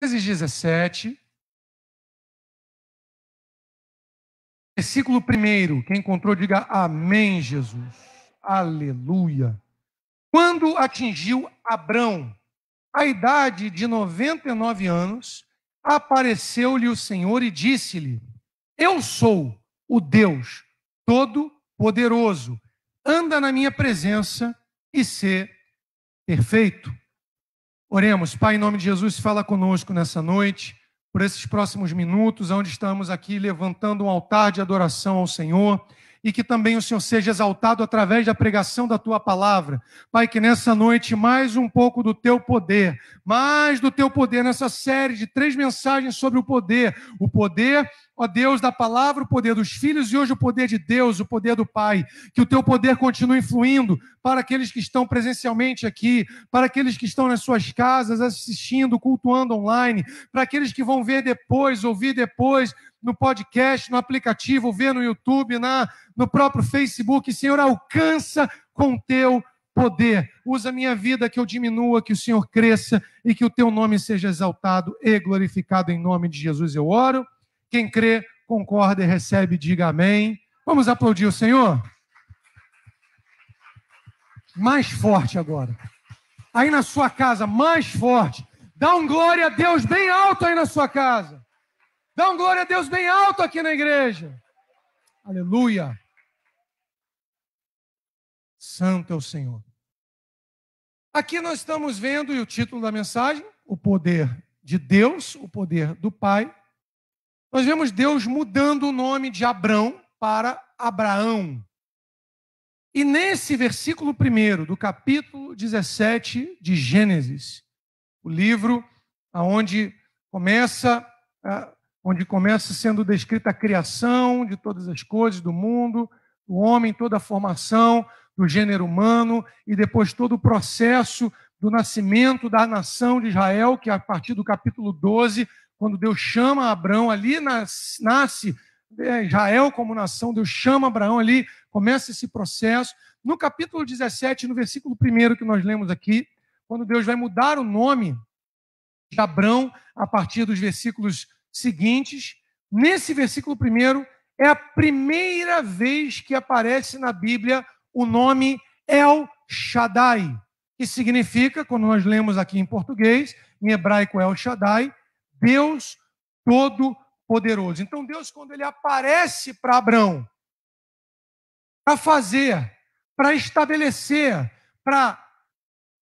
Gênesis 17, versículo 1. Quem encontrou, diga amém, Jesus. Aleluia. Quando atingiu Abrão a idade de 99 anos, apareceu-lhe o Senhor e disse-lhe: Eu sou o Deus Todo-Poderoso. Anda na minha presença e sê perfeito. Oremos. Pai, em nome de Jesus, fala conosco nessa noite, por esses próximos minutos, onde estamos aqui levantando um altar de adoração ao Senhor, e que também o Senhor seja exaltado através da pregação da Tua palavra. Pai, que nessa noite mais um pouco do Teu poder, mais do Teu poder nessa série de 3 mensagens sobre o poder, ó Deus, da palavra, o poder dos filhos e hoje o poder de Deus, o poder do Pai. Que o Teu poder continue fluindo para aqueles que estão presencialmente aqui, para aqueles que estão nas suas casas assistindo, cultuando online, para aqueles que vão ver depois, ouvir depois, no podcast, no aplicativo, ver no YouTube, no próprio Facebook. Senhor, alcança com Teu poder. Usa a minha vida, que eu diminua, que o Senhor cresça e que o Teu nome seja exaltado e glorificado em nome de Jesus. Eu oro. Quem crê, concorda e recebe, diga amém. Vamos aplaudir o Senhor? Mais forte agora. Aí na sua casa, mais forte. Dá um glória a Deus bem alto aí na sua casa. Dá um glória a Deus bem alto aqui na igreja. Aleluia. Santo é o Senhor. Aqui nós estamos vendo, e o título da mensagem, o poder de Deus, o poder do Pai. Nós vemos Deus mudando o nome de Abrão para Abraão. E nesse versículo 1 do capítulo 17 de Gênesis, o livro onde começa sendo descrita a criação de todas as coisas do mundo, do homem, toda a formação do gênero humano e depois todo o processo do nascimento da nação de Israel, que a partir do capítulo 12, quando Deus chama Abrão, ali nasce Israel como nação, Deus chama Abraão ali, começa esse processo. No capítulo 17, no versículo 1 que nós lemos aqui, quando Deus vai mudar o nome de Abrão a partir dos versículos seguintes, nesse versículo 1 é a primeira vez que aparece na Bíblia o nome El Shaddai, que significa, quando nós lemos aqui em português, em hebraico El Shaddai, Deus Todo-Poderoso. Então Deus, quando Ele aparece para Abrão, para fazer, para estabelecer, para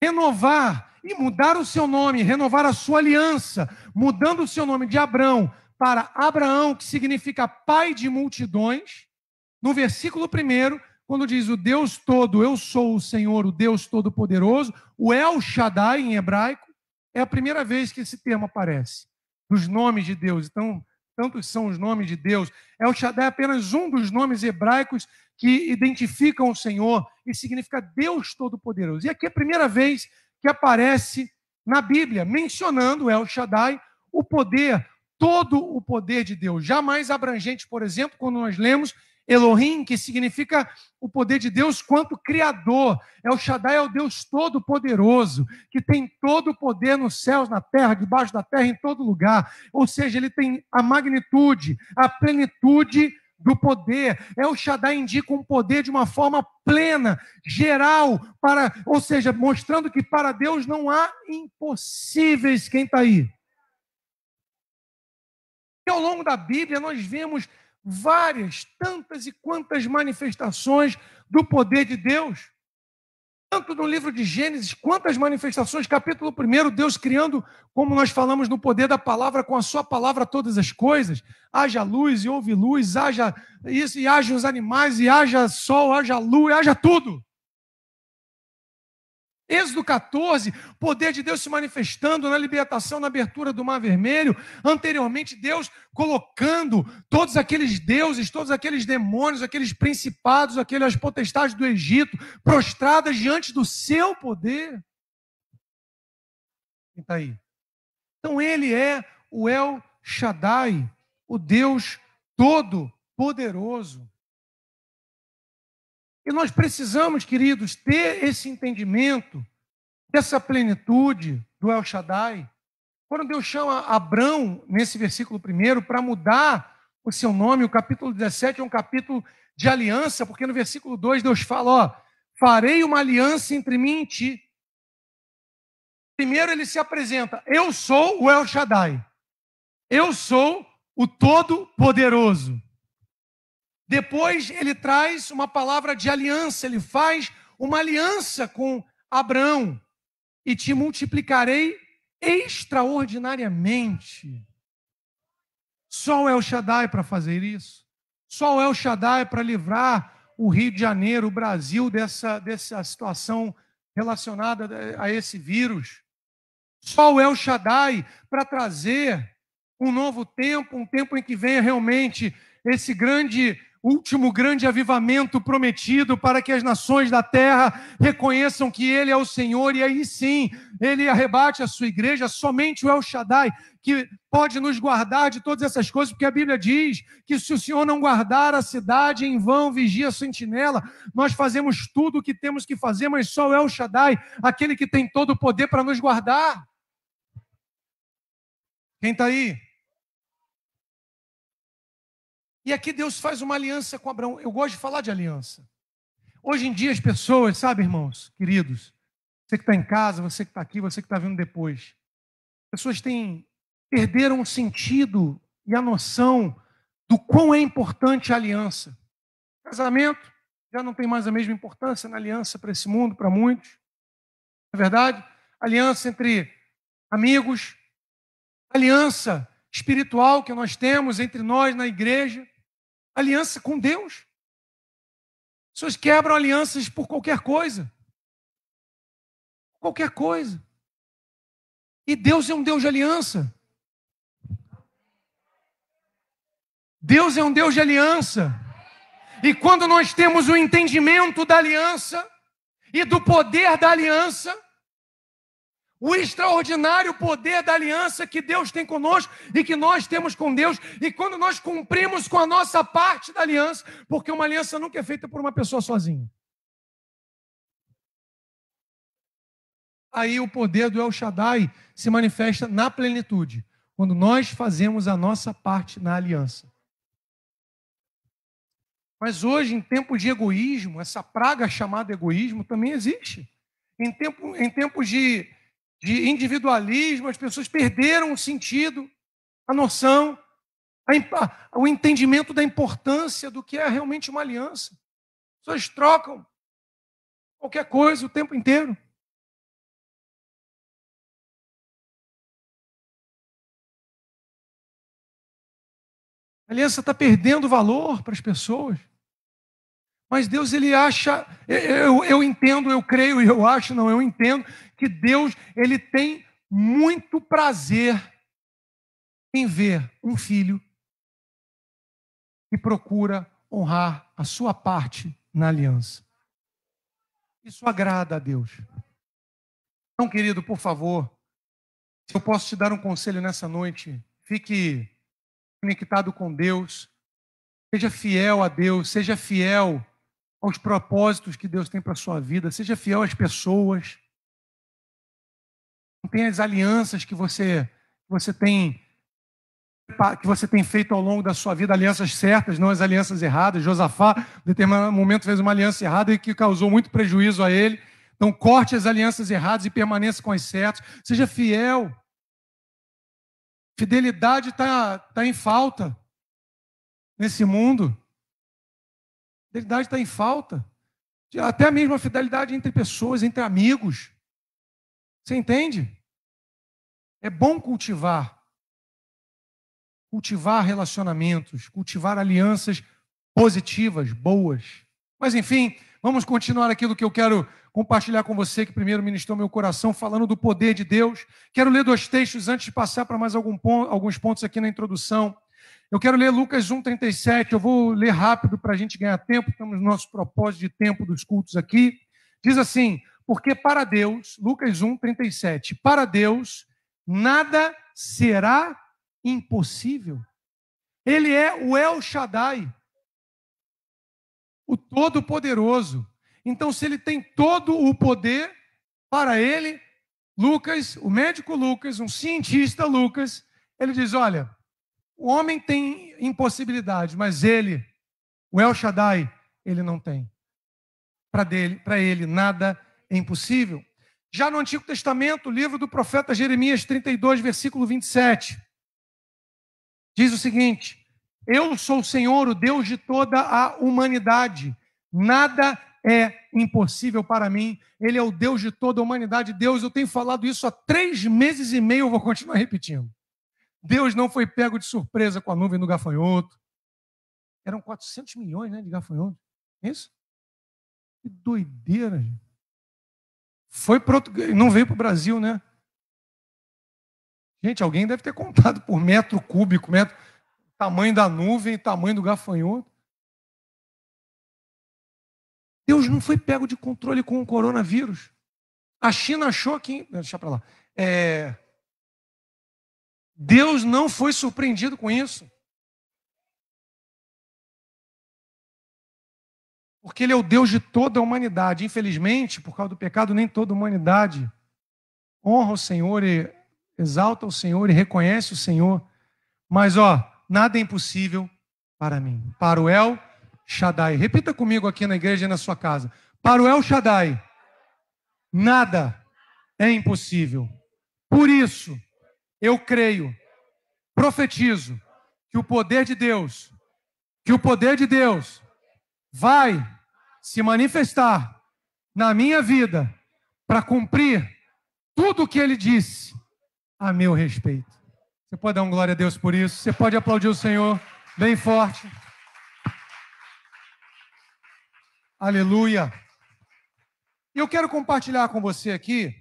renovar e mudar o seu nome, renovar a sua aliança, mudando o seu nome de Abrão para Abraão, que significa pai de multidões, no versículo 1, quando diz o Deus todo, eu sou o Senhor, o Deus Todo-Poderoso, o El Shaddai em hebraico, é a primeira vez que esse termo aparece, dos nomes de Deus. Então, tantos são os nomes de Deus. El Shaddai é apenas um dos nomes hebraicos que identificam o Senhor e significa Deus Todo-Poderoso. E aqui é a primeira vez que aparece na Bíblia, mencionando El Shaddai, o poder, todo o poder de Deus. Jamais abrangente, por exemplo, quando nós lemos Elohim, que significa o poder de Deus quanto Criador. El Shaddai é o Deus Todo-Poderoso, que tem todo o poder nos céus, na terra, debaixo da terra, em todo lugar. Ou seja, ele tem a magnitude, a plenitude do poder. El Shaddai indica um poder de uma forma plena, geral, ou seja, mostrando que para Deus não há impossíveis. Quem está aí? E ao longo da Bíblia nós vemos várias, tantas e quantas manifestações do poder de Deus. Tanto no livro de Gênesis, quantas manifestações, capítulo 1, Deus criando, como nós falamos no poder da palavra, com a sua palavra todas as coisas, haja luz e houve luz, haja isso e haja os animais, e haja sol, haja lua, haja tudo. Êxodo 14, poder de Deus se manifestando na libertação, na abertura do Mar Vermelho. Anteriormente, Deus colocando todos aqueles deuses, todos aqueles demônios, aqueles principados, aquelas potestades do Egito, prostradas diante do seu poder. Quem está aí? Então, ele é o El Shaddai, o Deus Todo-Poderoso. E nós precisamos, queridos, ter esse entendimento, dessa plenitude do El Shaddai, Quando Deus chama Abrão, nesse versículo 1, para mudar o seu nome, o capítulo 17 é um capítulo de aliança, porque no versículo 2 Deus fala, ó, farei uma aliança entre mim e ti. Primeiro ele se apresenta, eu sou o El Shaddai, eu sou o Todo-Poderoso. Depois ele traz uma palavra de aliança, ele faz uma aliança com Abrão, e te multiplicarei extraordinariamente. Só o El Shaddai para fazer isso. Só o El Shaddai para livrar o Rio de Janeiro, o Brasil, dessa situação relacionada a esse vírus. Só o El Shaddai para trazer um novo tempo, um tempo em que venha realmente esse último grande avivamento prometido para que as nações da terra reconheçam que Ele é o Senhor, e aí sim, Ele arrebate a sua igreja. Somente o El Shaddai que pode nos guardar de todas essas coisas, porque a Bíblia diz que se o Senhor não guardar a cidade, em vão vigia a sentinela. Nós fazemos tudo o que temos que fazer, mas só o El Shaddai, aquele que tem todo o poder para nos guardar. Quem está aí? E aqui Deus faz uma aliança com Abraão. Eu gosto de falar de aliança. Hoje em dia as pessoas, sabe, irmãos, queridos, você que está em casa, você que está aqui, você que está vendo depois, as pessoas perderam o sentido e a noção do quão é importante a aliança. Casamento já não tem mais a mesma importância na aliança para esse mundo, para muitos. Não é verdade? Aliança entre amigos, aliança espiritual que nós temos entre nós na igreja, aliança com Deus. As pessoas quebram alianças por qualquer coisa. Qualquer coisa. E Deus é um Deus de aliança. Deus é um Deus de aliança. E quando nós temos o entendimento da aliança e do poder da aliança, o extraordinário poder da aliança que Deus tem conosco e que nós temos com Deus, e quando nós cumprimos com a nossa parte da aliança, porque uma aliança nunca é feita por uma pessoa sozinha. Aí o poder do El Shaddai se manifesta na plenitude, quando nós fazemos a nossa parte na aliança. Mas hoje, em tempos de egoísmo, essa praga chamada egoísmo também existe. Em tempos de individualismo, as pessoas perderam o sentido, a noção, o entendimento da importância do que é realmente uma aliança. As pessoas trocam qualquer coisa o tempo inteiro. A aliança está perdendo valor para as pessoas. Mas Deus, Ele acha, eu entendo, eu creio, eu acho, não, eu entendo que Deus, Ele tem muito prazer em ver um filho que procura honrar a sua parte na aliança. Isso agrada a Deus. Então, querido, por favor, se eu posso te dar um conselho nessa noite, fique conectado com Deus, seja fiel a Deus, seja fiel aos propósitos que Deus tem para a sua vida, seja fiel às pessoas, tenha as alianças que você tem feito ao longo da sua vida, alianças certas, não as alianças erradas. Josafá, em determinado momento, fez uma aliança errada e que causou muito prejuízo a ele. Então, corte as alianças erradas e permaneça com as certas. Seja fiel. Fidelidade está em falta nesse mundo. Fidelidade está em falta. Até mesmo a fidelidade entre pessoas, entre amigos. Você entende? É bom cultivar relacionamentos, cultivar alianças positivas, boas. Mas, enfim, vamos continuar aquilo que eu quero compartilhar com você, que primeiro ministrou meu coração, falando do poder de Deus. Quero ler 2 textos antes de passar para mais alguns pontos aqui na introdução. Eu quero ler Lucas 1,37, eu vou ler rápido para a gente ganhar tempo, estamos no nosso propósito de tempo dos cultos aqui. Diz assim, porque para Deus, Lucas 1,37, para Deus nada será impossível. Ele é o El Shaddai, o Todo-Poderoso. Então, se Ele tem todo o poder, para Ele Lucas, o médico Lucas, um cientista Lucas, ele diz, olha, o homem tem impossibilidades, mas ele, o El Shaddai, ele não tem. Para ele, nada é impossível. Já no Antigo Testamento, o livro do profeta Jeremias 32, versículo 27, diz o seguinte: eu sou o Senhor, o Deus de toda a humanidade. Nada é impossível para mim. Ele é o Deus de toda a humanidade. Deus, eu tenho falado isso há 3 meses e meio, eu vou continuar repetindo. Deus não foi pego de surpresa com a nuvem do gafanhoto. Eram 400 milhões, né, de gafanhotos. Isso? Que doideira, gente. Não veio para o Brasil, né? Gente, alguém deve ter contado por metro cúbico, tamanho da nuvem, tamanho do gafanhoto. Deus não foi pego de controle com o coronavírus. A China achou que... Deixa para lá. Deus não foi surpreendido com isso. Porque Ele é o Deus de toda a humanidade. Infelizmente, por causa do pecado, nem toda a humanidade honra o Senhor e exalta o Senhor e reconhece o Senhor. Mas, nada é impossível para mim. Para o El Shaddai. Repita comigo aqui na igreja e na sua casa. Para o El Shaddai, nada é impossível. Por isso, eu creio, profetizo, que o poder de Deus vai se manifestar na minha vida para cumprir tudo o que Ele disse a meu respeito. Você pode dar um glória a Deus por isso? Você pode aplaudir o Senhor bem forte. Aleluia. E eu quero compartilhar com você aqui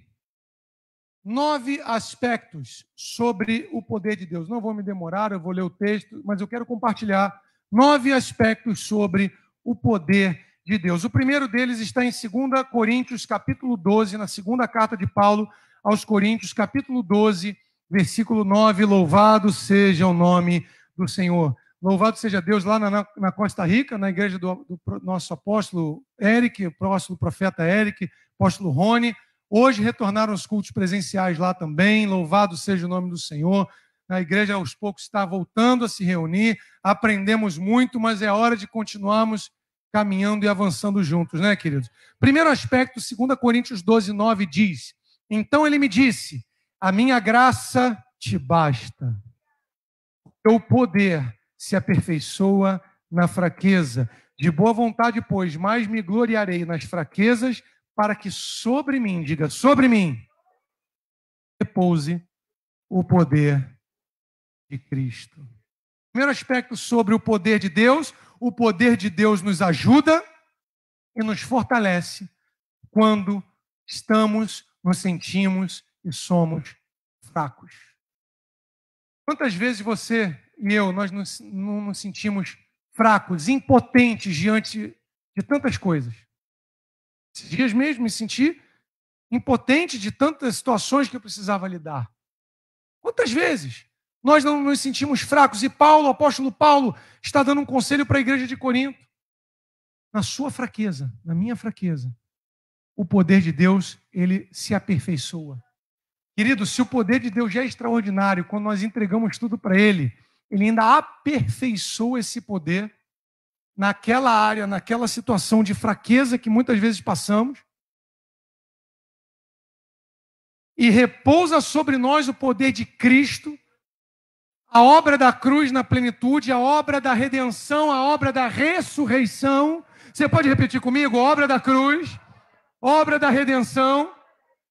9 aspectos sobre o poder de Deus. Não vou me demorar, eu vou ler o texto, mas eu quero compartilhar 9 aspectos sobre o poder de Deus. O primeiro deles está em 2 Coríntios, capítulo 12, na segunda carta de Paulo aos Coríntios, capítulo 12, versículo 9. Louvado seja o nome do Senhor. Louvado seja Deus lá na Costa Rica, na igreja do nosso apóstolo Eric, o próximo profeta Eric, apóstolo Rony. Hoje retornaram os cultos presenciais lá também. Louvado seja o nome do Senhor. A igreja aos poucos está voltando a se reunir. Aprendemos muito, mas é hora de continuarmos caminhando e avançando juntos, né, queridos? Primeiro aspecto, 2 Coríntios 12, 9 diz: então ele me disse, a minha graça te basta. O teu poder se aperfeiçoa na fraqueza. De boa vontade, pois, mais me gloriarei nas fraquezas, para que sobre mim, diga, sobre mim, repouse o poder de Cristo. Primeiro aspecto sobre o poder de Deus: o poder de Deus nos ajuda e nos fortalece quando nos sentimos e somos fracos. Quantas vezes você e eu, nós não nos sentimos fracos, impotentes diante de tantas coisas? Esses dias mesmo me senti impotente de tantas situações que eu precisava lidar. Quantas vezes nós não nos sentimos fracos? E Paulo, o apóstolo Paulo, está dando um conselho para a igreja de Corinto. Na sua fraqueza, na minha fraqueza, o poder de Deus, ele se aperfeiçoa. Querido, se o poder de Deus já é extraordinário, quando nós entregamos tudo para Ele, Ele ainda aperfeiçoa esse poder naquela área, naquela situação de fraqueza que muitas vezes passamos, e repousa sobre nós o poder de Cristo, a obra da cruz na plenitude, a obra da redenção, a obra da ressurreição. Você pode repetir comigo? Obra da cruz, obra da redenção,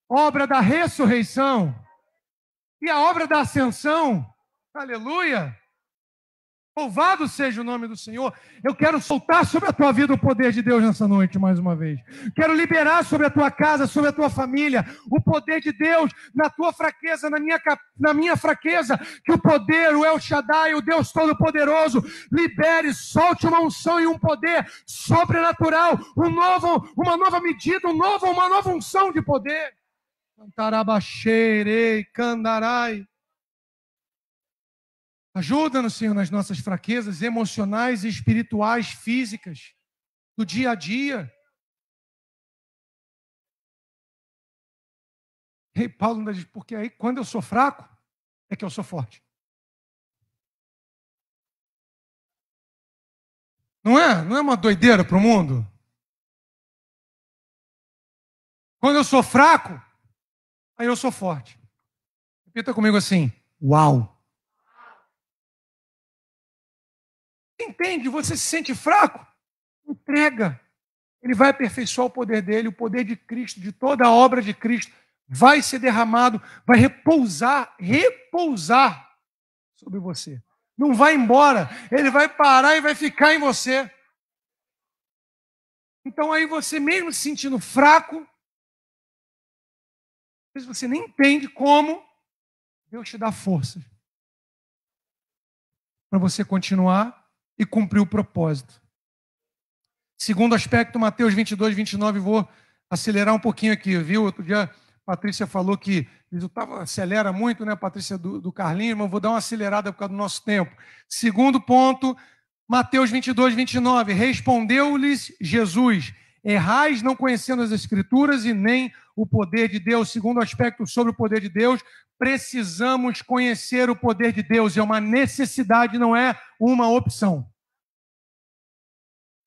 obra da ressurreição e a obra da ascensão. Aleluia! Louvado seja o nome do Senhor. Eu quero soltar sobre a tua vida o poder de Deus nessa noite, mais uma vez. Quero liberar sobre a tua casa, sobre a tua família, o poder de Deus na tua fraqueza, na minha fraqueza. Que o poder, o El Shaddai, o Deus Todo-Poderoso, libere, solte uma unção e um poder sobrenatural, uma nova medida, uma nova unção de poder. Cantarabaxerei, candarai. Ajuda-nos, Senhor, nas nossas fraquezas emocionais e espirituais, físicas, do dia a dia. E Paulo ainda diz, porque aí quando eu sou fraco, é que eu sou forte. Não é? Não é uma doideira para o mundo? Quando eu sou fraco, aí eu sou forte. Repita comigo assim, uau. Entende? Você se sente fraco? Entrega. Ele vai aperfeiçoar o poder dele, o poder de Cristo, de toda a obra de Cristo, vai ser derramado, vai repousar sobre você. Não vai embora, ele vai parar e vai ficar em você. Então aí você mesmo se sentindo fraco, às vezes você nem entende como Deus te dá força para você continuar e cumprir o propósito. Segundo aspecto, Mateus 22, 29, vou acelerar um pouquinho aqui, viu? Outro dia a Patrícia falou que acelera muito, né, Patrícia, do Carlinhos, mas vou dar uma acelerada por causa do nosso tempo. Segundo ponto, Mateus 22, 29, respondeu-lhes Jesus, errais não conhecendo as Escrituras e nem o poder de Deus. Segundo aspecto sobre o poder de Deus, precisamos conhecer o poder de Deus, é uma necessidade, não é uma opção.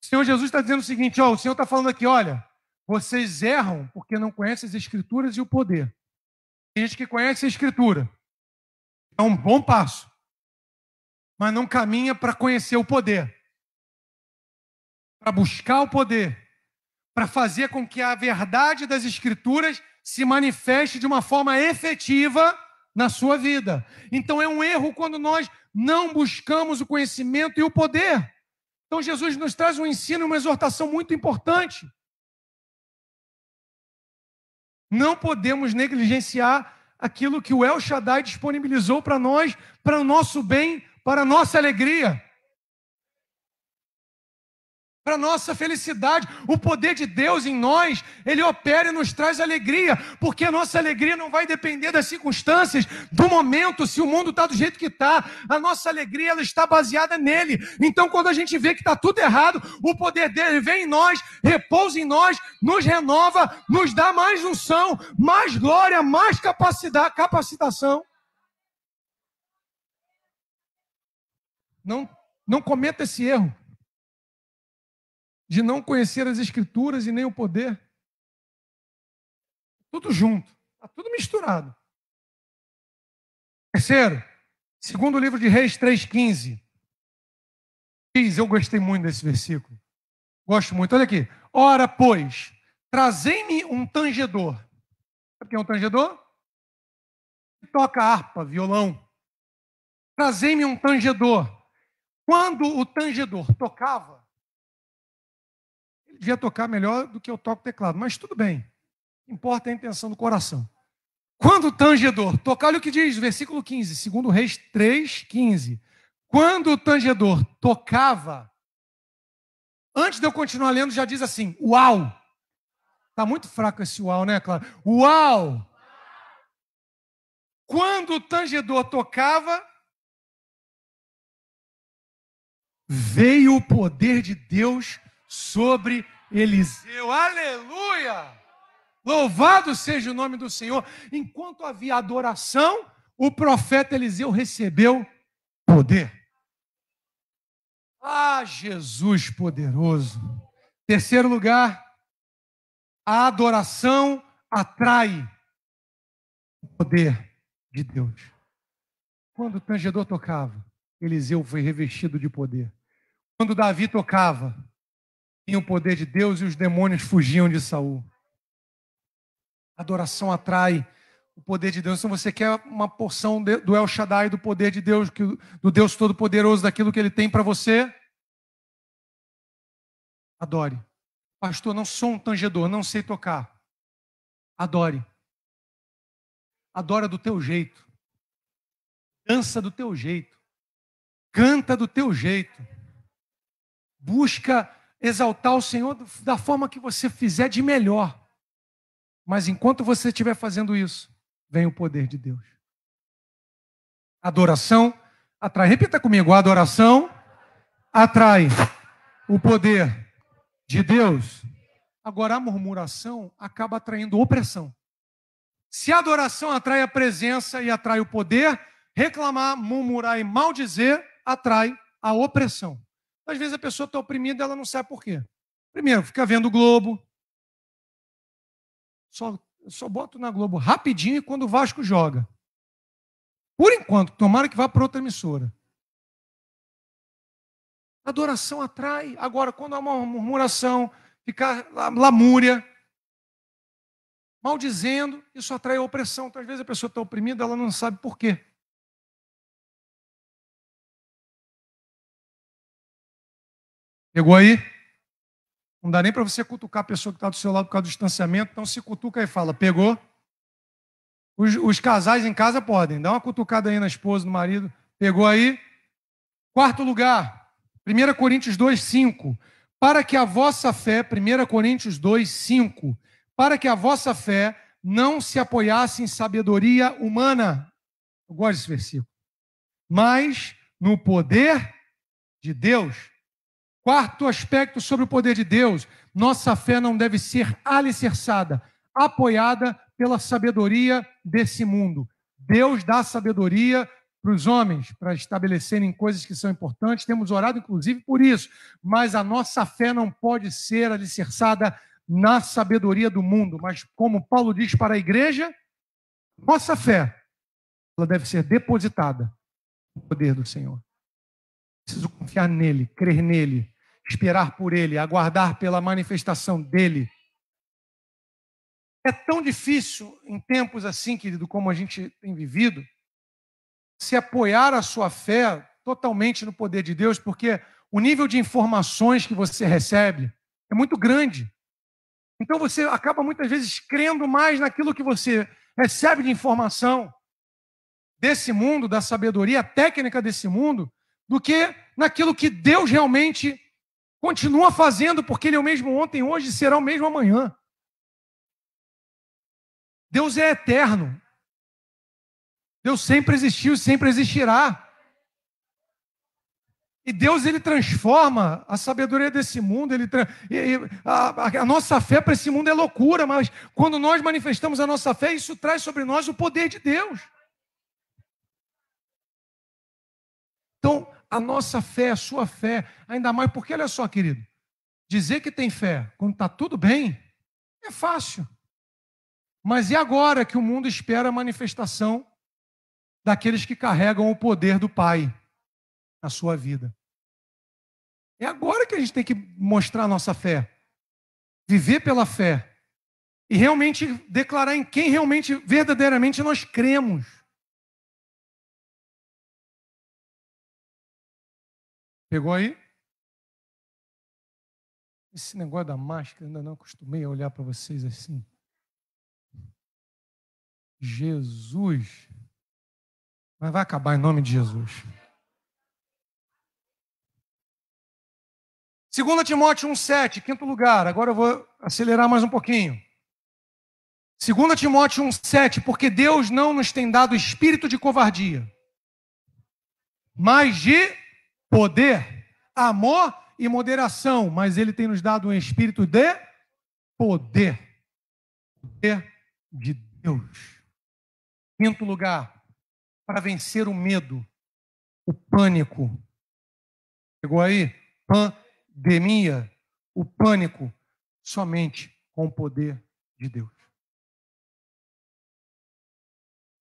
O Senhor Jesus está dizendo o seguinte, o Senhor está falando aqui, olha, vocês erram porque não conhecem as Escrituras e o poder. Tem gente que conhece a Escritura, é um bom passo, mas não caminha para conhecer o poder, para buscar o poder, para fazer com que a verdade das Escrituras se manifeste de uma forma efetiva na sua vida. Então é um erro quando nós não buscamos o conhecimento e o poder. Então Jesus nos traz um ensino, uma exortação muito importante. Não podemos negligenciar aquilo que o El Shaddai disponibilizou para nós, para o nosso bem, para a nossa alegria, para a nossa felicidade. O poder de Deus em nós, ele opera e nos traz alegria, porque a nossa alegria não vai depender das circunstâncias, do momento, se o mundo está do jeito que está. A nossa alegria, ela está baseada nele. Então, quando a gente vê que está tudo errado, o poder dele vem em nós, repousa em nós, nos renova, nos dá mais unção, mais glória, mais capacidade, capacitação. Não cometa esse erro de não conhecer as Escrituras e nem o poder. Tudo junto, está tudo misturado. Terceiro, segundo o livro de Reis 3,15. Eu gostei muito desse versículo. Gosto muito. Olha aqui. Ora, pois, trazei-me um tangedor. Sabe o que é um tangedor? Toca harpa, violão. Trazei-me um tangedor. Quando o tangedor tocava, ele devia tocar melhor do que eu toco teclado, mas tudo bem. Importa a intenção do coração. Quando o tangedor tocar, olha o que diz, versículo 15, segundo Reis 3,15. Quando o tangedor tocava, antes de eu continuar lendo, já diz assim, uau. Está muito fraco esse uau, né, Clara? Uau! Quando o tangedor tocava, veio o poder de Deus sobre Eliseu. Aleluia! Louvado seja o nome do Senhor. Enquanto havia adoração, o profeta Eliseu recebeu poder. Ah, Jesus poderoso. Terceiro lugar, a adoração atrai o poder de Deus. Quando o tangedor tocava, Eliseu foi revestido de poder. Quando Davi tocava, tinha o poder de Deus e os demônios fugiam de Saul. A adoração atrai o poder de Deus. Então você quer uma porção do El Shaddai, do poder de Deus, do Deus Todo-Poderoso, daquilo que Ele tem para você? Adore. Pastor, não sou um tangedor, não sei tocar. Adore. Adora do teu jeito. Dança do teu jeito. Canta do teu jeito. Busca exaltar o Senhor da forma que você fizer de melhor. Mas enquanto você estiver fazendo isso, vem o poder de Deus. Adoração atrai. Repita comigo. A adoração atrai o poder de Deus. Agora, a murmuração acaba atraindo opressão. Se a adoração atrai a presença e atrai o poder, reclamar, murmurar e maldizer atrai a opressão. Às vezes a pessoa está oprimida e ela não sabe por quê. Primeiro, fica vendo o Globo. Só boto na Globo rapidinho quando o Vasco joga. Por enquanto, tomara que vá para outra emissora. Adoração atrai. Agora, quando há uma murmuração, ficar lamúria, maldizendo, isso atrai a opressão. Então, às vezes a pessoa está oprimida, ela não sabe por quê. Pegou aí? Não dá nem para você cutucar a pessoa que está do seu lado por causa do distanciamento, então se cutuca e fala, pegou? Os casais em casa podem, dá uma cutucada aí na esposa, no marido, pegou aí? Quarto lugar, 1 Coríntios 2:5, para que a vossa fé, 1 Coríntios 2:5, para que a vossa fé não se apoiasse em sabedoria humana, eu gosto desse versículo, mas no poder de Deus. Quarto aspecto sobre o poder de Deus, nossa fé não deve ser alicerçada, apoiada pela sabedoria desse mundo. Deus dá sabedoria para os homens, para estabelecerem coisas que são importantes, temos orado inclusive por isso, mas a nossa fé não pode ser alicerçada na sabedoria do mundo, mas como Paulo diz para a igreja, nossa fé, ela deve ser depositada no poder do Senhor. Preciso confiar nele, crer nele, esperar por ele, aguardar pela manifestação dele. É tão difícil em tempos assim, querido, como a gente tem vivido, se apoiar a sua fé totalmente no poder de Deus, porque o nível de informações que você recebe é muito grande. Então você acaba muitas vezes crendo mais naquilo que você recebe de informação desse mundo, da sabedoria técnica desse mundo, do que naquilo que Deus realmente continua fazendo, porque Ele é o mesmo ontem, hoje e será o mesmo amanhã. Deus é eterno. Deus sempre existiu e sempre existirá. E Deus, Ele transforma a sabedoria desse mundo, a nossa fé para esse mundo é loucura, mas quando nós manifestamos a nossa fé, isso traz sobre nós o poder de Deus. Então, a nossa fé, a sua fé, ainda mais porque, olha só, querido, dizer que tem fé quando está tudo bem, é fácil. Mas e agora que o mundo espera a manifestação daqueles que carregam o poder do Pai na sua vida? É agora que a gente tem que mostrar a nossa fé, viver pela fé e realmente declarar em quem realmente, verdadeiramente nós cremos. Pegou aí? Esse negócio da máscara, ainda não acostumei a olhar para vocês assim. Jesus. Mas vai acabar em nome de Jesus. 2 Timóteo 1,7, quinto lugar. Agora eu vou acelerar mais um pouquinho. 2 Timóteo 1,7, porque Deus não nos tem dado espírito de covardia, mas de poder, amor e moderação. Mas Ele tem nos dado um espírito de poder. Poder de Deus. Quinto lugar, para vencer o medo, o pânico. Chegou aí? Pandemia, o pânico, somente com o poder de Deus.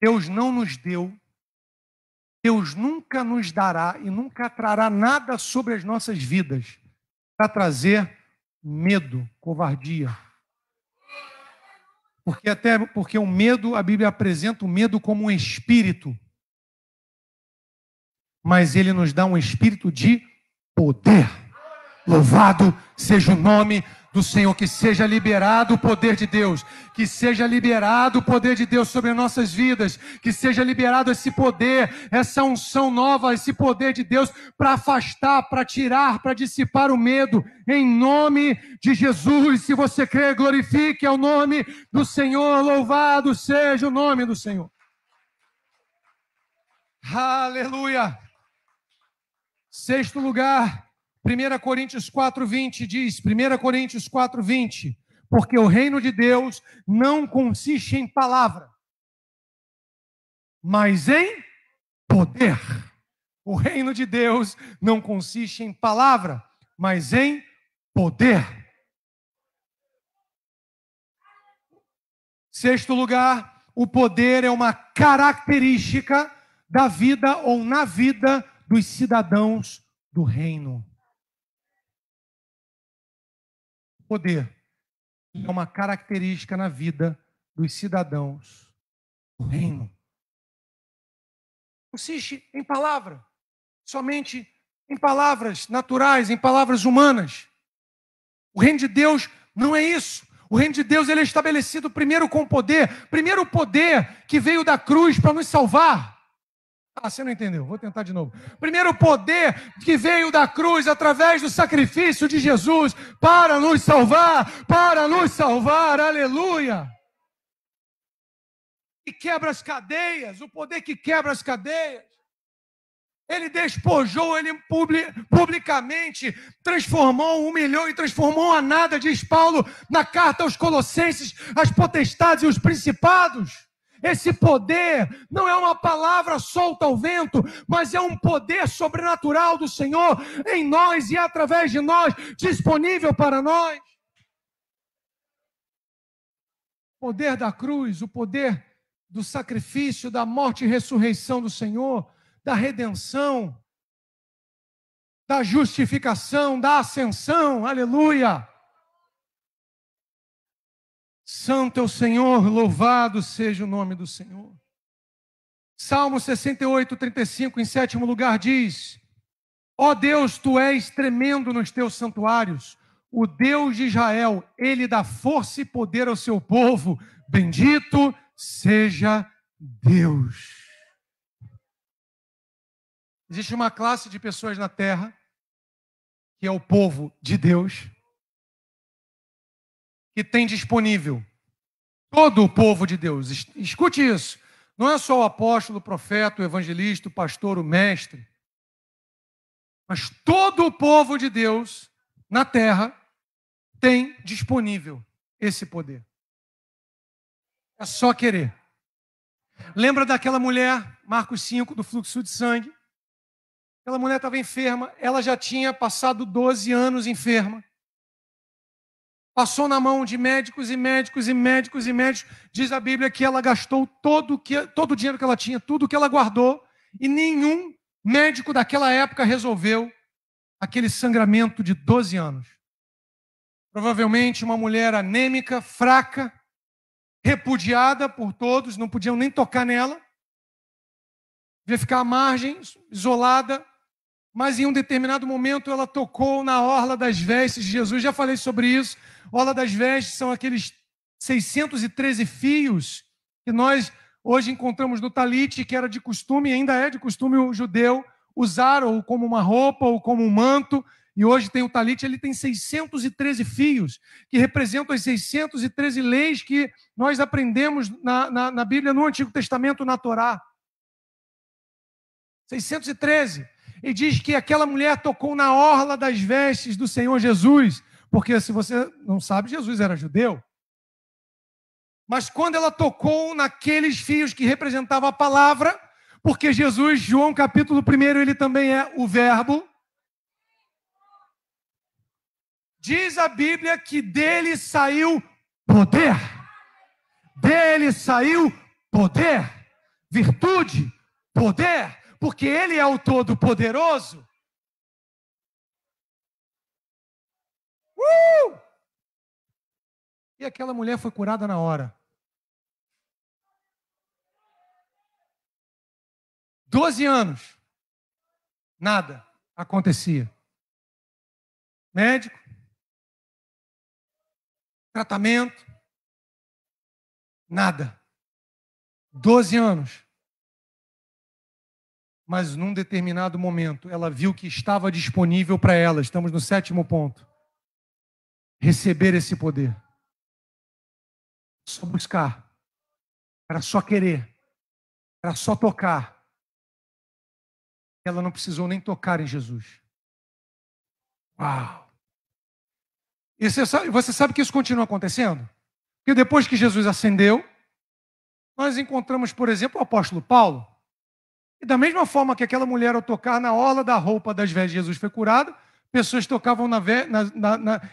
Deus não nos deu, Deus nunca nos dará e nunca trará nada sobre as nossas vidas para trazer medo, covardia. Porque o medo, a Bíblia apresenta o medo como um espírito, mas ele nos dá um espírito de poder. Louvado seja o nome do Senhor, que seja liberado o poder de Deus, que seja liberado o poder de Deus sobre as nossas vidas, que seja liberado esse poder, essa unção nova, esse poder de Deus para afastar, para tirar, para dissipar o medo, em nome de Jesus. Se você crê, glorifique ao nome do Senhor, louvado seja o nome do Senhor. Aleluia! Sexto lugar, 1 Coríntios 4:20 diz, 1 Coríntios 4:20, porque o reino de Deus não consiste em palavra. mas em poder. O reino de Deus não consiste em palavra, mas em poder. Sexto lugar, o poder é uma característica da vida ou na vida dos cidadãos do reino. O poder é uma característica na vida dos cidadãos do reino. Consiste em palavra, somente em palavras naturais, em palavras humanas. O reino de Deus não é isso. O reino de Deus ele é estabelecido primeiro com poder. Primeiro o poder que veio da cruz para nos salvar. Ah, você não entendeu, vou tentar de novo. Primeiro o poder que veio da cruz através do sacrifício de Jesus para nos salvar, aleluia. E quebra as cadeias, o poder que quebra as cadeias. Ele despojou, ele publicamente transformou, humilhou e transformou a nada, diz Paulo na carta aos Colossenses, as potestades e os principados. Esse poder não é uma palavra solta ao vento, mas é um poder sobrenatural do Senhor em nós e através de nós, disponível para nós. O poder da cruz, o poder do sacrifício, da morte e ressurreição do Senhor, da redenção, da justificação, da ascensão, aleluia. Santo é o Senhor, louvado seja o nome do Senhor. Salmo 68, 35, em sétimo lugar, diz: ó Deus, tu és tremendo nos teus santuários, o Deus de Israel, ele dá força e poder ao seu povo, bendito seja Deus. Existe uma classe de pessoas na terra, que é o povo de Deus, que tem disponível todo o povo de Deus. Escute isso. Não é só o apóstolo, o profeta, o evangelista, o pastor, o mestre, mas todo o povo de Deus na terra tem disponível esse poder. É só querer. Lembra daquela mulher, Marcos 5, do fluxo de sangue? Aquela mulher estava enferma, ela já tinha passado 12 anos enferma. Passou na mão de médicos e médicos e médicos e médicos. Diz a Bíblia que ela gastou todo o dinheiro que ela tinha, tudo que ela guardou, e nenhum médico daquela época resolveu aquele sangramento de 12 anos. Provavelmente uma mulher anêmica, fraca, repudiada por todos, não podiam nem tocar nela. Devia ficar à margem, isolada. Mas em um determinado momento ela tocou na orla das vestes de Jesus. Já falei sobre isso. Orla das vestes são aqueles 613 fios que nós hoje encontramos no talite, que era de costume, ainda é de costume o judeu usar ou como uma roupa ou como um manto. E hoje tem o talite, ele tem 613 fios, que representam as 613 leis que nós aprendemos na Bíblia, no Antigo Testamento, na Torá. 613. E diz que aquela mulher tocou na orla das vestes do Senhor Jesus, porque se você não sabe, Jesus era judeu. Mas quando ela tocou naqueles fios que representavam a palavra, porque Jesus, João capítulo 1, ele também é o verbo, diz a Bíblia que dele saiu poder. Dele saiu poder, virtude, poder. Porque ele é o Todo-Poderoso. E aquela mulher foi curada na hora. 12 anos. Nada acontecia. Médico. Tratamento. Nada. 12 anos. Mas num determinado momento, ela viu que estava disponível para ela. Estamos no 7º ponto. Receber esse poder. Só buscar. Era só querer. Era só tocar. Ela não precisou nem tocar em Jesus. Uau! E você sabe que isso continua acontecendo? Porque depois que Jesus ascendeu, nós encontramos, por exemplo, o apóstolo Paulo. E da mesma forma que aquela mulher, ao tocar na orla da roupa das vestes de Jesus, foi curada, pessoas tocavam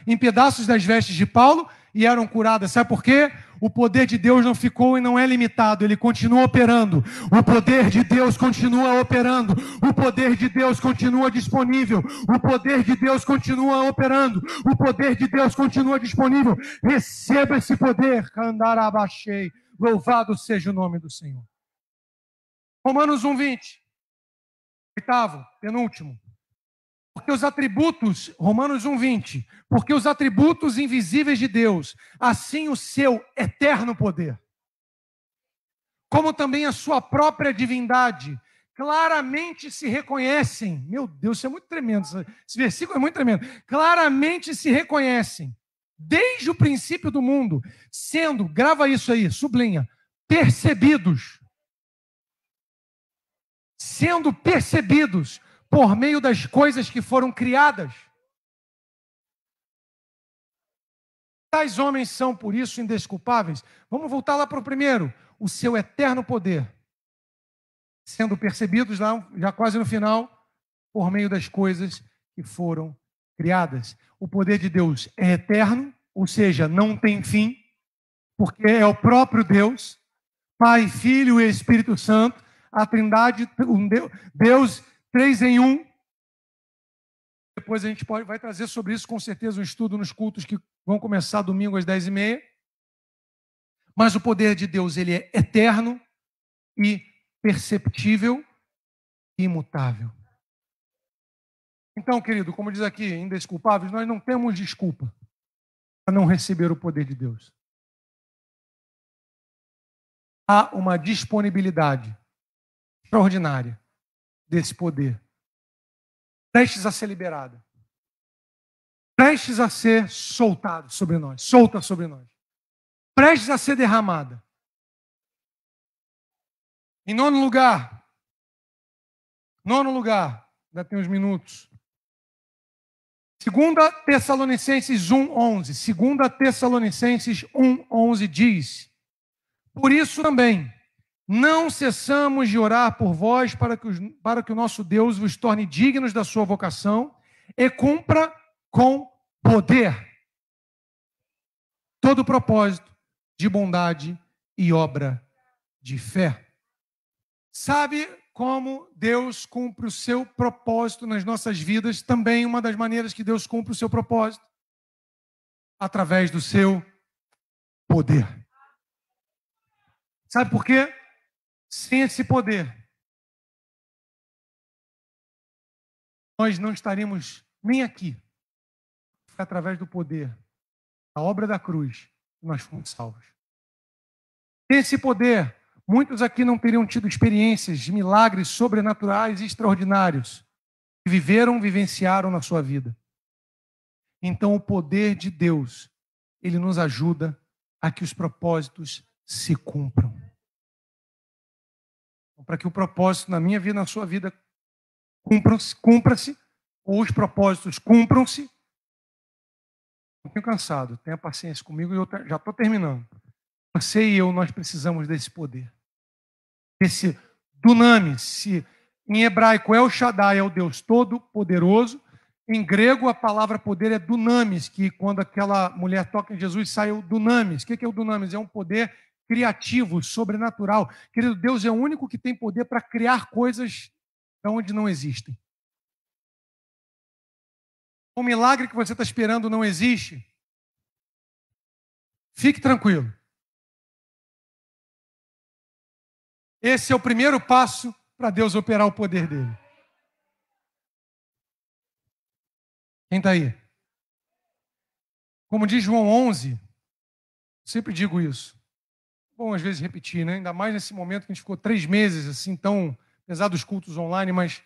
em pedaços das vestes de Paulo e eram curadas. Sabe por quê? O poder de Deus não ficou e não é limitado, ele continua operando. O poder de Deus continua operando. O poder de Deus continua disponível. O poder de Deus continua operando. O poder de Deus continua disponível. Receba esse poder. Candarabachei. Louvado seja o nome do Senhor. Romanos 1:20. Oitavo, penúltimo. Porque os atributos, Romanos 1:20, porque os atributos invisíveis de Deus, assim o seu eterno poder, como também a sua própria divindade, claramente se reconhecem. Meu Deus, isso é muito tremendo, esse versículo é muito tremendo. Claramente se reconhecem, desde o princípio do mundo, sendo, grava isso aí, sublinha, percebidos. Sendo percebidos por meio das coisas que foram criadas. Tais homens são, por isso, indesculpáveis. Vamos voltar lá para o primeiro. O seu eterno poder. Sendo percebidos lá, já quase no final, por meio das coisas que foram criadas. O poder de Deus é eterno, ou seja, não tem fim, porque é o próprio Deus, Pai, Filho e Espírito Santo, a Trindade, Deus, 3 em 1. Depois a gente vai trazer sobre isso, com certeza, um estudo nos cultos que vão começar domingo às 10h30. Mas o poder de Deus, ele é eterno e perceptível e imutável. Então, querido, como diz aqui, indesculpáveis, nós não temos desculpa para não receber o poder de Deus. Há uma disponibilidade extraordinária desse poder, prestes a ser liberada, prestes a ser soltado sobre nós, solta sobre nós, prestes a ser derramada. Em nono lugar, ainda tem uns minutos. 2 Tessalonicenses 1:11. 2 Tessalonicenses 1:11 diz: por isso também, não cessamos de orar por vós para que o nosso Deus vos torne dignos da sua vocação e cumpra com poder todo o propósito de bondade e obra de fé. Sabe como Deus cumpre o seu propósito nas nossas vidas? Também uma das maneiras que Deus cumpre o seu propósito, através do seu poder. Sabe por quê? Sem esse poder, nós não estaríamos nem aqui. Foi através do poder, a obra da cruz, que nós fomos salvos. Sem esse poder, muitos aqui não teriam tido experiências de milagres sobrenaturais e extraordinários que vivenciaram na sua vida. Então, o poder de Deus, ele nos ajuda a que os propósitos se cumpram. Para que o propósito na minha vida, na sua vida, cumpra-se, ou os propósitos cumpram-se. Não tenho cansado, tenha paciência comigo, eu já estou terminando. Você e eu, nós precisamos desse poder. Esse dunamis, em hebraico El Shaddai é o Deus Todo-Poderoso. Em grego, a palavra poder é dunamis, que quando aquela mulher toca em Jesus, sai o dunamis. O que é o dunamis? É um poder criativo, sobrenatural. Querido, Deus é o único que tem poder para criar coisas de onde não existem. O milagre que você está esperando não existe. Fique tranquilo. Esse é o primeiro passo para Deus operar o poder dele. Quem está aí? Como diz João 11, sempre digo isso. Bom, às vezes repetir, né? Ainda mais nesse momento que a gente ficou 3 meses, assim, tão, apesar dos cultos online, mas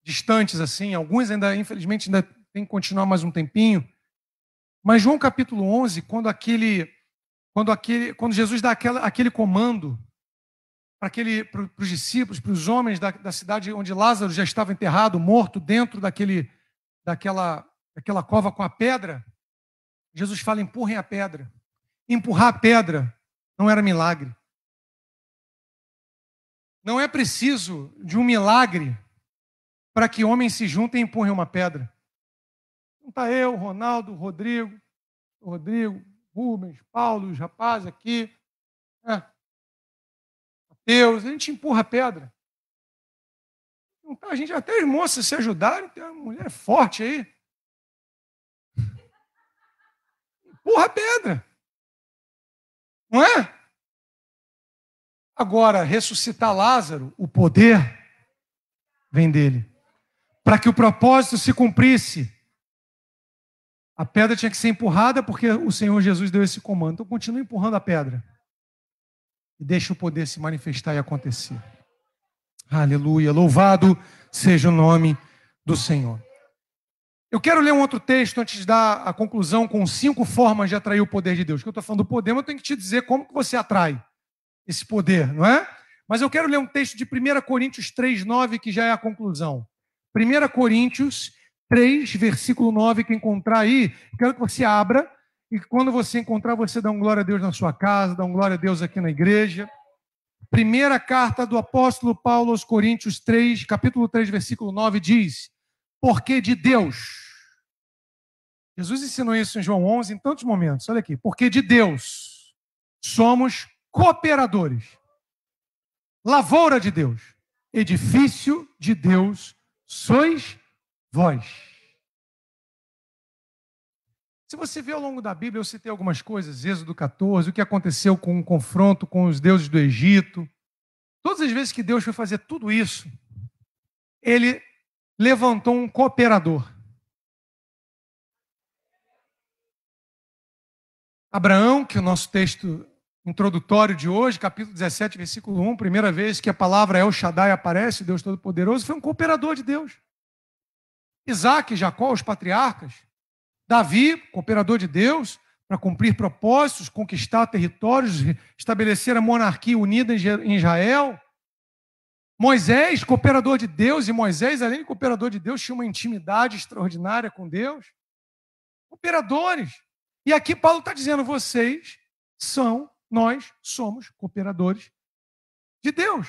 distantes, assim. Alguns ainda, infelizmente, ainda tem que continuar mais um tempinho. Mas João capítulo 11, quando Jesus dá aquele comando para os discípulos, para os homens da cidade onde Lázaro já estava enterrado, morto, dentro daquela cova com a pedra, Jesus fala: empurrem a pedra. Empurrar a pedra não era milagre. Não é preciso de um milagre para que homens se juntem e empurrem uma pedra. Não está eu, Ronaldo, Rodrigo, Rubens, Paulo, os rapazes aqui, Mateus, a gente empurra a pedra. Não tá, a gente até as moças se ajudarem, tem uma mulher forte aí. Empurra a pedra. Não é? Agora, ressuscitar Lázaro, o poder vem dele. Para que o propósito se cumprisse, a pedra tinha que ser empurrada porque o Senhor Jesus deu esse comando. Então, continua empurrando a pedra. E deixa o poder se manifestar e acontecer. Aleluia. Louvado seja o nome do Senhor. Eu quero ler um outro texto antes de dar a conclusão com 5 formas de atrair o poder de Deus. Que eu estou falando do poder, mas eu tenho que te dizer como que você atrai esse poder, não é? Mas eu quero ler um texto de 1 Coríntios 3:9, que já é a conclusão. 1 Coríntios 3, versículo 9, que encontrar aí, quero que você abra, e quando você encontrar, você dá um glória a Deus na sua casa, dá um glória a Deus aqui na igreja. Primeira carta do apóstolo Paulo aos Coríntios 3, capítulo 3, versículo 9, diz: porque de Deus, Jesus ensinou isso em João 11 em tantos momentos, olha aqui, porque de Deus somos cooperadores, lavoura de Deus, edifício de Deus sois vós. Se você vê ao longo da Bíblia, eu citei algumas coisas, Êxodo 14, o que aconteceu com o confronto com os deuses do Egito. Todas as vezes que Deus foi fazer tudo isso, ele levantou um cooperador. Abraão, que é o nosso texto introdutório de hoje, capítulo 17, versículo 1, primeira vez que a palavra El Shaddai aparece, Deus Todo-Poderoso, foi um cooperador de Deus. Isaac, Jacó, os patriarcas. Davi, cooperador de Deus, para cumprir propósitos, conquistar territórios, estabelecer a monarquia unida em Israel. Moisés, cooperador de Deus, e Moisés, além de cooperador de Deus, tinha uma intimidade extraordinária com Deus. Cooperadores. E aqui Paulo está dizendo, nós somos cooperadores de Deus.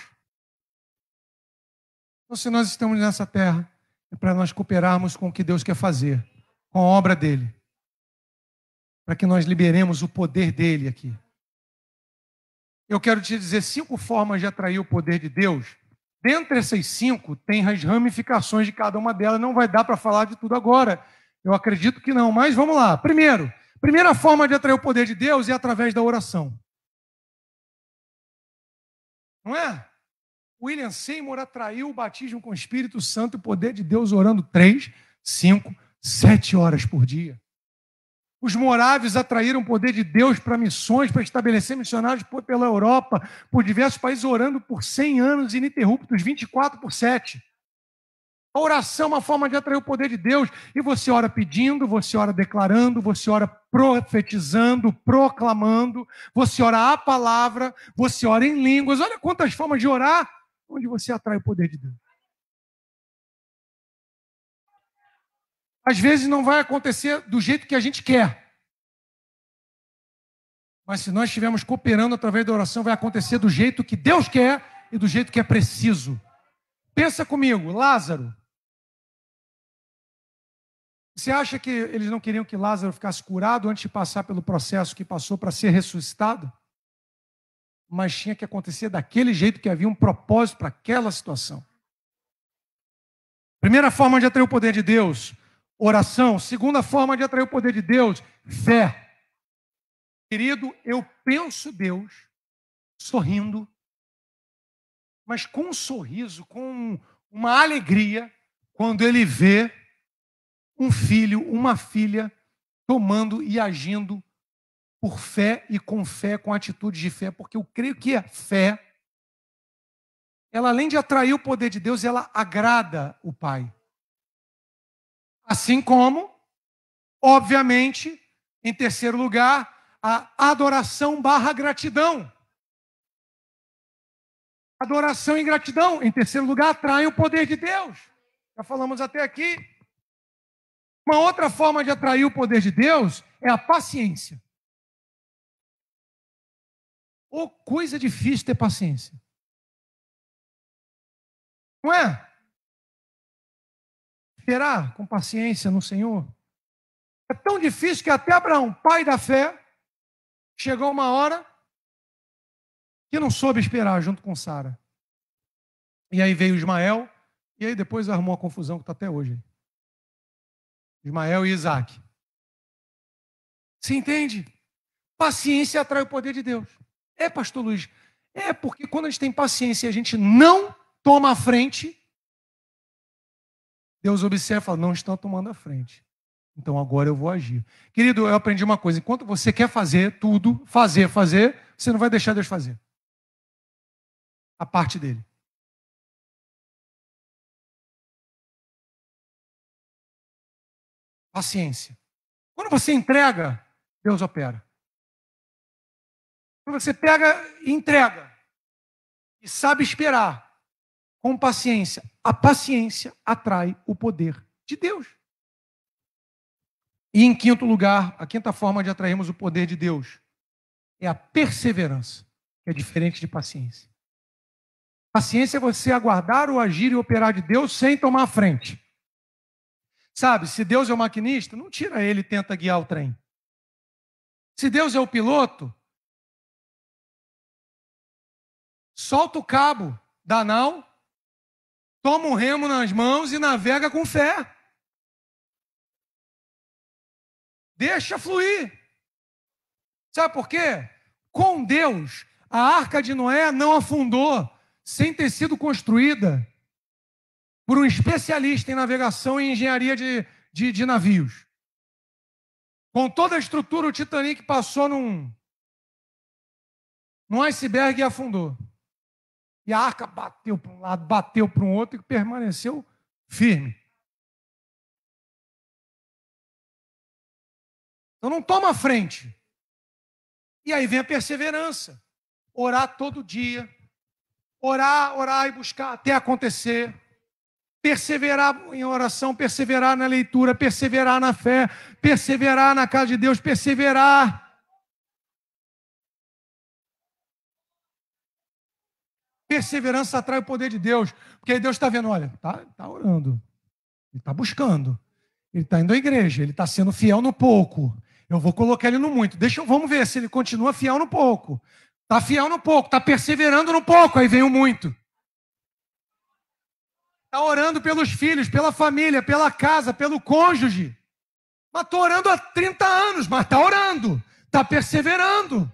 Então, se nós estamos nessa terra, é para nós cooperarmos com o que Deus quer fazer, com a obra dele, para que nós liberemos o poder dele aqui. Eu quero te dizer 5 formas de atrair o poder de Deus. Dentre essas 5, tem as ramificações de cada uma delas, não vai dar para falar de tudo agora. Eu acredito que não, mas vamos lá. Primeira forma de atrair o poder de Deus é através da oração. Não é? William Seymour atraiu o batismo com o Espírito Santo e o poder de Deus orando 3, 5, 7 horas por dia. Os morávios atraíram o poder de Deus para missões, para estabelecer missionários pela Europa, por diversos países, orando por 100 anos ininterruptos, 24/7. A oração é uma forma de atrair o poder de Deus. E você ora pedindo, você ora declarando, você ora profetizando, proclamando, você ora a palavra, você ora em línguas. Olha quantas formas de orar onde você atrai o poder de Deus. Às vezes não vai acontecer do jeito que a gente quer. Mas se nós estivermos cooperando através da oração, vai acontecer do jeito que Deus quer e do jeito que é preciso. Pensa comigo, Lázaro. Você acha que eles não queriam que Lázaro ficasse curado antes de passar pelo processo que passou para ser ressuscitado? Mas tinha que acontecer daquele jeito, que havia um propósito para aquela situação. Primeira forma de atrair o poder de Deus, oração. Segunda forma de atrair o poder de Deus, fé. Querido, eu penso Deus sorrindo, mas com um sorriso, com uma alegria, quando ele vê um filho, uma filha, tomando e agindo por fé e com atitude de fé, porque eu creio que a fé, ela além de atrair o poder de Deus, ela agrada o Pai. Assim como, obviamente, em terceiro lugar, a adoração / gratidão. Adoração e gratidão, em terceiro lugar, atraem o poder de Deus. Já falamos até aqui. Uma outra forma de atrair o poder de Deus é a paciência. Coisa difícil ter paciência. Não é? Esperar com paciência no Senhor. É tão difícil que até Abraão, pai da fé, chegou uma hora que não soube esperar junto com Sara. E aí veio Ismael, e aí depois arrumou a confusão que está até hoje. Ismael e Isaac. Você entende? Paciência atrai o poder de Deus. É, pastor Luiz, é porque quando a gente tem paciência e a gente não toma a frente, Deus observa e fala, não estão tomando a frente. Então agora eu vou agir. Querido, eu aprendi uma coisa, enquanto você quer fazer tudo, fazer, você não vai deixar Deus fazer. A parte dele. Paciência. Quando você entrega, Deus opera. Quando você pega e entrega, e sabe esperar, com paciência, a paciência atrai o poder de Deus. E em quinto lugar, a quinta forma de atrairmos o poder de Deus é a perseverança, que é diferente de paciência. Paciência é você aguardar o agir e operar de Deus sem tomar a frente. Sabe, se Deus é o maquinista, não tira ele e tenta guiar o trem. Se Deus é o piloto, solta o cabo da nau, toma um remo nas mãos e navega com fé. Deixa fluir. Sabe por quê? Com Deus, a arca de Noé não afundou sem ter sido construída por um especialista em navegação e engenharia de navios. Com toda a estrutura, o Titanic passou num iceberg e afundou. E a arca bateu para um lado, bateu para um outro e permaneceu firme. Então não toma frente. E aí vem a perseverança. Orar todo dia. Orar e buscar até acontecer. Perseverar em oração, perseverar na leitura, perseverar na fé, perseverar na casa de Deus, perseverar. Perseverança atrai o poder de Deus. Porque aí Deus está vendo, olha, tá orando. Ele está buscando. Ele está indo à igreja. Ele está sendo fiel no pouco. Eu vou colocar ele no muito. Vamos ver se ele continua fiel no pouco. Está fiel no pouco, está perseverando no pouco. Aí vem o muito. Está orando pelos filhos, pela família, pela casa, pelo cônjuge. Mas estou orando há 30 anos, mas está orando. Está perseverando.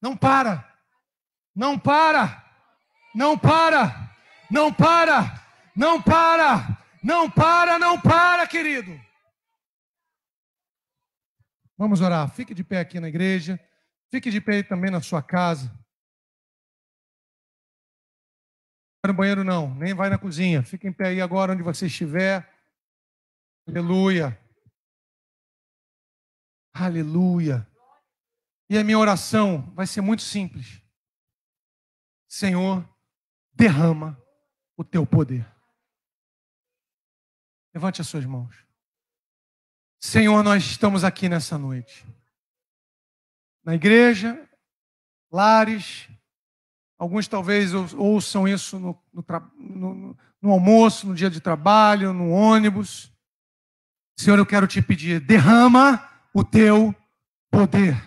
Não para. Não para. Não para. Não para. Não para. Não para, não para, querido. Vamos orar. Fique de pé aqui na igreja. Fique de pé aí também na sua casa. Vai no banheiro não, nem vai na cozinha. Fique em pé aí agora onde você estiver. Aleluia. Aleluia. E a minha oração vai ser muito simples. Senhor, derrama o teu poder. Levante as suas mãos. Senhor, nós estamos aqui nessa noite. Na igreja, lares, alguns talvez ouçam isso no almoço, no dia de trabalho, no ônibus. Senhor, eu quero te pedir, derrama o teu poder.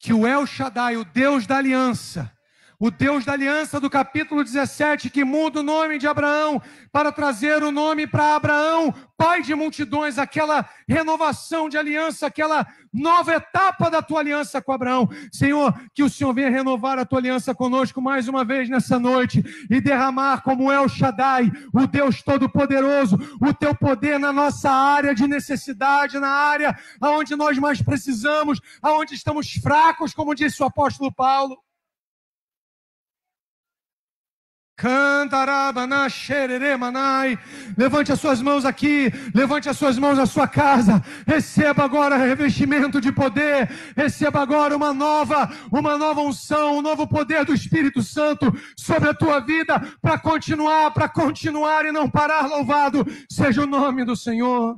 Que o El Shaddai, o Deus da aliança, o Deus da aliança do capítulo 17, que muda o nome de Abraão para trazer o nome para Abraão, pai de multidões, aquela renovação de aliança, aquela nova etapa da tua aliança com Abraão. Senhor, que o Senhor venha renovar a tua aliança conosco mais uma vez nessa noite e derramar como El Shaddai, o Deus Todo-Poderoso, o teu poder na nossa área de necessidade, na área onde nós mais precisamos, onde estamos fracos, como disse o apóstolo Paulo. Levante as suas mãos aqui, levante as suas mãos na sua casa, receba agora revestimento de poder, receba agora uma nova unção, um novo poder do Espírito Santo sobre a tua vida, para continuar e não parar. Louvado seja o nome do Senhor.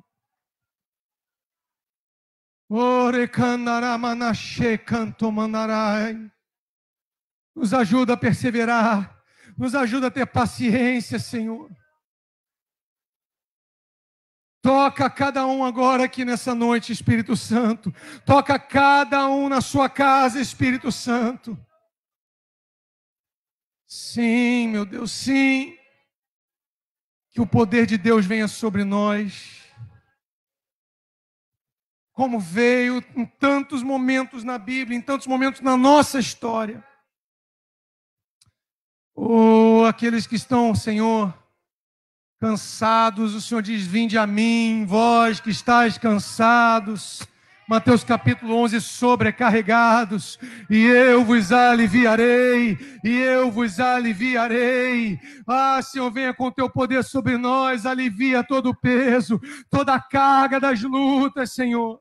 Nos ajuda a perseverar. Nos ajuda a ter paciência, Senhor. Toca cada um agora aqui nessa noite, Espírito Santo. Toca cada um na sua casa, Espírito Santo. Sim, meu Deus, sim. Que o poder de Deus venha sobre nós. Como veio em tantos momentos na Bíblia, em tantos momentos na nossa história. Oh, aqueles que estão, Senhor, cansados, o Senhor diz, vinde a mim, vós que estáis cansados. Mateus capítulo 11, sobrecarregados, e eu vos aliviarei, e eu vos aliviarei. Ah, Senhor, venha com teu poder sobre nós, alivia todo o peso, toda a carga das lutas, Senhor.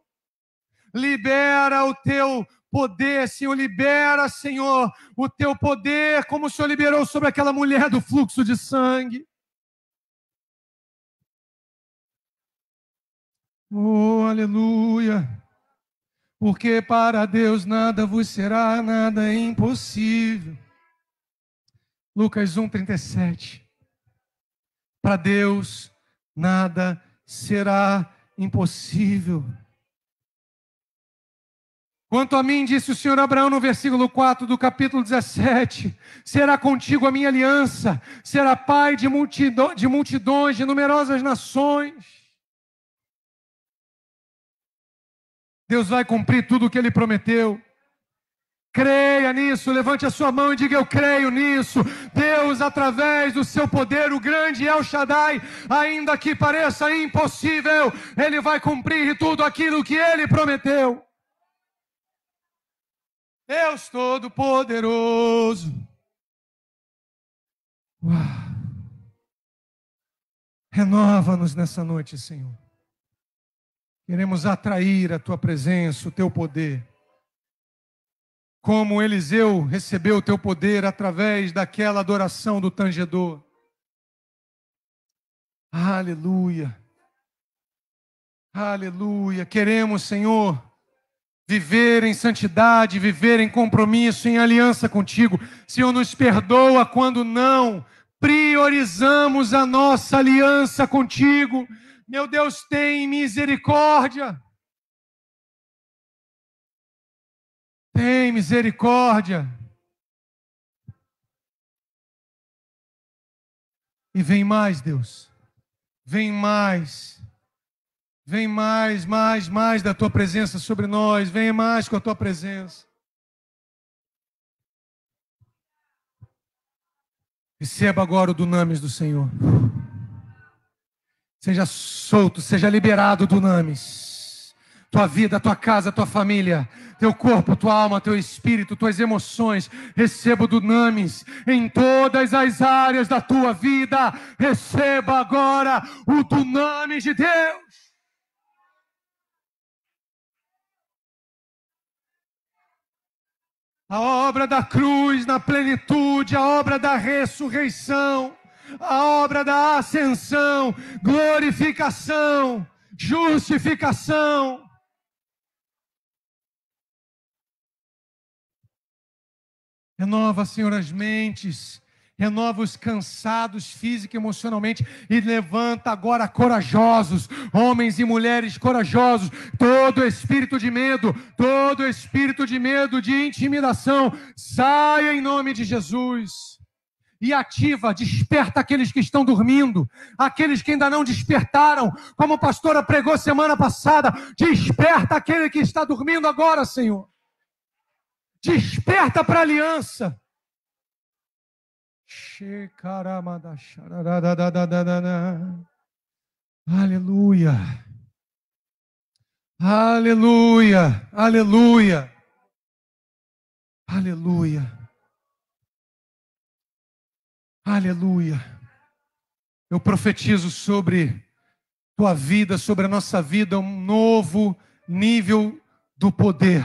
Libera o teu poder, Senhor, libera, Senhor, o teu poder, como o Senhor liberou sobre aquela mulher do fluxo de sangue. Oh, aleluia. Porque para Deus nada vos será, nada é impossível. Lucas 1:37. Para Deus nada será impossível. Quanto a mim, disse o Senhor Abraão no versículo 4 do capítulo 17, será contigo a minha aliança, será pai de multidões, de numerosas nações. Deus vai cumprir tudo o que Ele prometeu. Creia nisso, levante a sua mão e diga, eu creio nisso. Deus, através do seu poder, o grande El Shaddai, ainda que pareça impossível, Ele vai cumprir tudo aquilo que Ele prometeu. Deus Todo-Poderoso. Renova-nos nessa noite, Senhor. Queremos atrair a Tua presença, o Teu poder. Como Eliseu recebeu o Teu poder através daquela adoração do tangedor. Aleluia. Aleluia. Queremos, Senhor, viver em santidade, viver em compromisso, em aliança contigo. Senhor, nos perdoa quando não priorizamos a nossa aliança contigo. Meu Deus, tem misericórdia. Tem misericórdia. E vem mais, Deus. Vem mais. Vem mais da Tua presença sobre nós. Venha mais com a Tua presença. Receba agora o dunamis do Senhor. Seja solto, seja liberado, dunamis. Tua vida, tua casa, tua família, teu corpo, tua alma, teu espírito, tuas emoções. Receba o dunamis em todas as áreas da tua vida. Receba agora o dunamis de Deus. A obra da cruz na plenitude, a obra da ressurreição, a obra da ascensão, glorificação, justificação. Renova, Senhor, as mentes, renova os cansados física e emocionalmente e levanta agora corajosos, homens e mulheres corajosos, todo espírito de medo, de intimidação, saia em nome de Jesus. E ativa, desperta aqueles que estão dormindo, aqueles que ainda não despertaram, como a pastora pregou semana passada, desperta aquele que está dormindo agora, Senhor. Desperta para a aliança. Aleluia. Aleluia. Aleluia. Aleluia. Aleluia. Eu profetizo sobre tua vida, sobre a nossa vida, um novo nível do poder.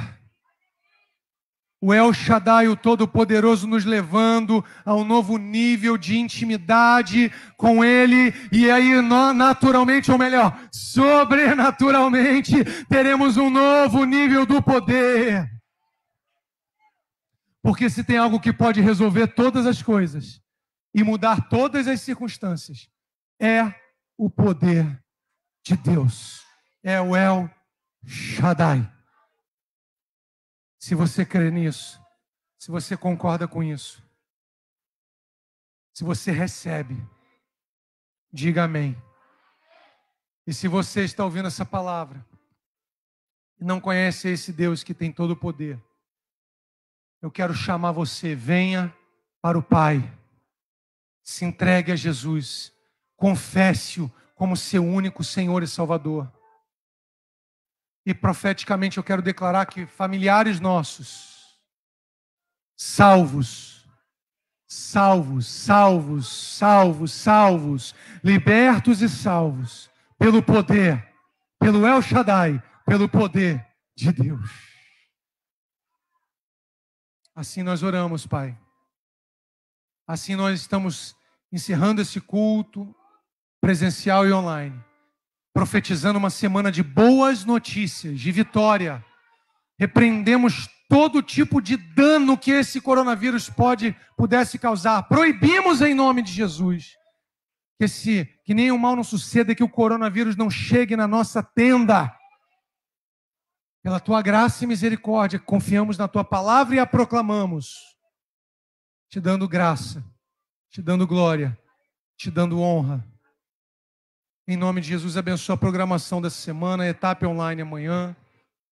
O El Shaddai, o Todo-Poderoso, nos levando a um novo nível de intimidade com Ele. E aí, naturalmente, ou melhor, sobrenaturalmente, teremos um novo nível do poder. Porque se tem algo que pode resolver todas as coisas, e mudar todas as circunstâncias. É o poder de Deus. É o El Shaddai. Se você crê nisso, se você concorda com isso, se você recebe, diga amém. E se você está ouvindo essa palavra e não conhece esse Deus que tem todo o poder, eu quero chamar você, venha para o Pai, se entregue a Jesus, confesse-o como seu único Senhor e Salvador. E profeticamente eu quero declarar que familiares nossos, salvos, libertos e salvos, pelo poder, pelo El Shaddai, pelo poder de Deus. Assim nós oramos, Pai. Assim nós estamos encerrando esse culto presencial e online, profetizando uma semana de boas notícias, de vitória. Repreendemos todo tipo de dano que esse coronavírus pudesse causar. Proibimos em nome de Jesus que nenhum mal não suceda, que o coronavírus não chegue na nossa tenda. Pela tua graça e misericórdia, confiamos na tua palavra e a proclamamos, te dando graça, te dando glória, te dando honra. Em nome de Jesus, abençoa a programação dessa semana, etapa online amanhã,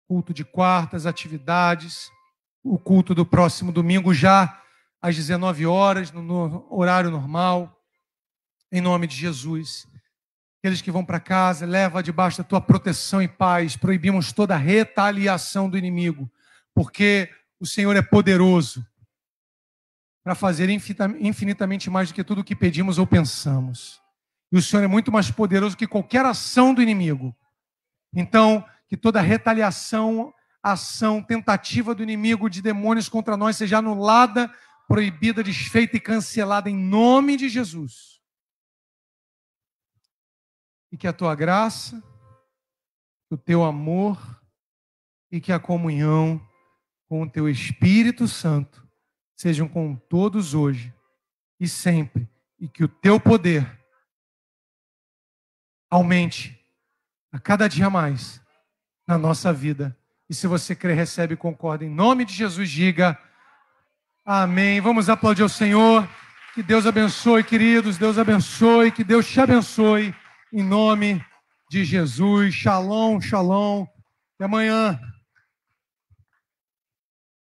culto de quartas, atividades, o culto do próximo domingo já às 19 horas, no horário normal. Em nome de Jesus. Aqueles que vão para casa, leva debaixo da tua proteção e paz. Proibimos toda retaliação do inimigo, porque o Senhor é poderoso para fazer infinitamente mais do que tudo o que pedimos ou pensamos. E o Senhor é muito mais poderoso que qualquer ação do inimigo. Então, que toda retaliação, ação, tentativa do inimigo, de demônios contra nós, seja anulada, proibida, desfeita e cancelada em nome de Jesus. E que a tua graça, o teu amor e que a comunhão com o teu Espírito Santo sejam com todos hoje e sempre. E que o teu poder aumente a cada dia mais na nossa vida. E se você crê, recebe e concorda. Em nome de Jesus, diga amém. Vamos aplaudir o Senhor. Que Deus abençoe, queridos. Deus abençoe. Que Deus te abençoe. Em nome de Jesus. Shalom, shalom. Até amanhã.